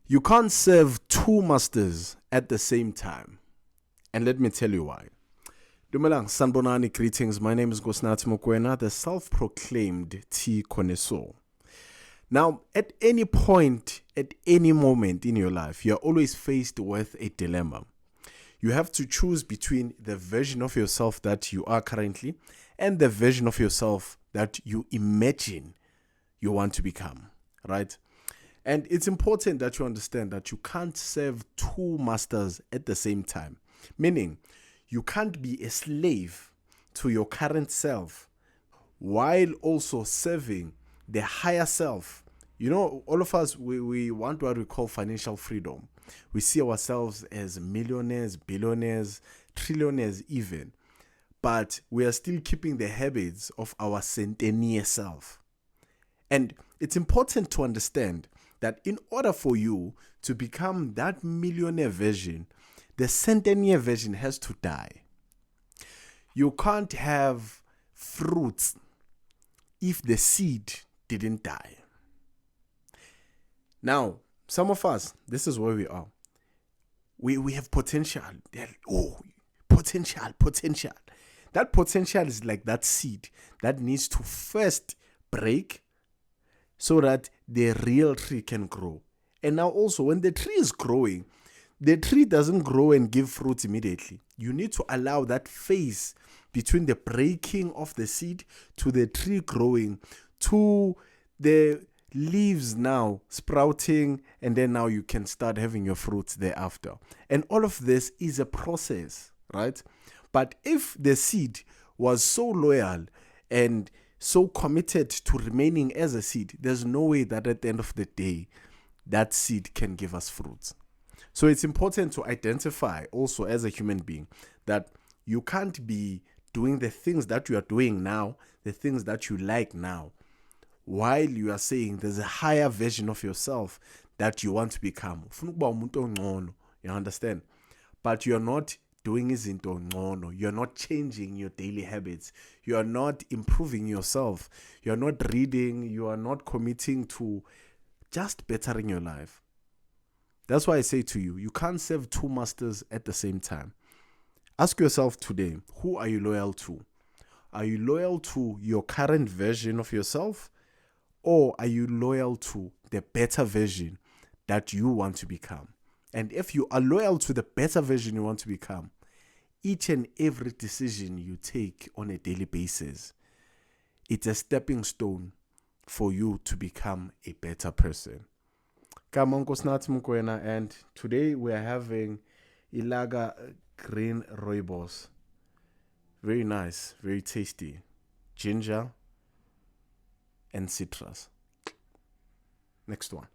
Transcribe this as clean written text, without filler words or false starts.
You can't serve two masters at the same time. And let me tell you why. Dumelang, Sanbonani, greetings. My name is Gosnathi Mokoena, the self-proclaimed tea connoisseur. Now, at any point, at any moment in your life, you're always faced with a dilemma. You have to choose between the version of yourself that you are currently and the version of yourself that you imagine you want to become, right? And it's important that you understand that you can't serve two masters at the same time. Meaning, you can't be a slave to your current self while also serving the higher self. You know, all of us, we want what we call financial freedom. We see ourselves as millionaires, billionaires, trillionaires even. But we are still keeping the habits of our centennial self. And it's important to understand that in order for you to become that millionaire version, the centennial version has to die. You can't have fruits if the seed didn't die. Now, some of us, this is where we are. We have potential. Potential. That potential is like that seed that needs to first break so that the real tree can grow. And now also, when the tree is growing, the tree doesn't grow and give fruit immediately. You need to allow that phase between the breaking of the seed to the tree growing to the leaves now sprouting, and then now you can start having your fruits thereafter. And all of this is a process, right? But if the seed was so loyal and so committed to remaining as a seed, there's no way that at the end of the day, that seed can give us fruits. So it's important to identify also as a human being that you can't be doing the things that you are doing now, the things that you like now, while you are saying there's a higher version of yourself that you want to become. You understand? But you're not doing izinto ngcono. You're not changing your daily habits. You are not improving yourself. You're not reading. You are not committing to just bettering your life. That's why I say to you, you can't serve two masters at the same time. Ask yourself today, who are you loyal to? Are you loyal to your current version of yourself? Or are you loyal to the better version that you want to become? And if you are loyal to the better version you want to become, each and every decision you take on a daily basis, it's a stepping stone for you to become a better person. Kamon Kosnathi Mokoena, and today we are having Ilaga Green Rooibos. Very nice, very tasty. Ginger and citrus. Next one.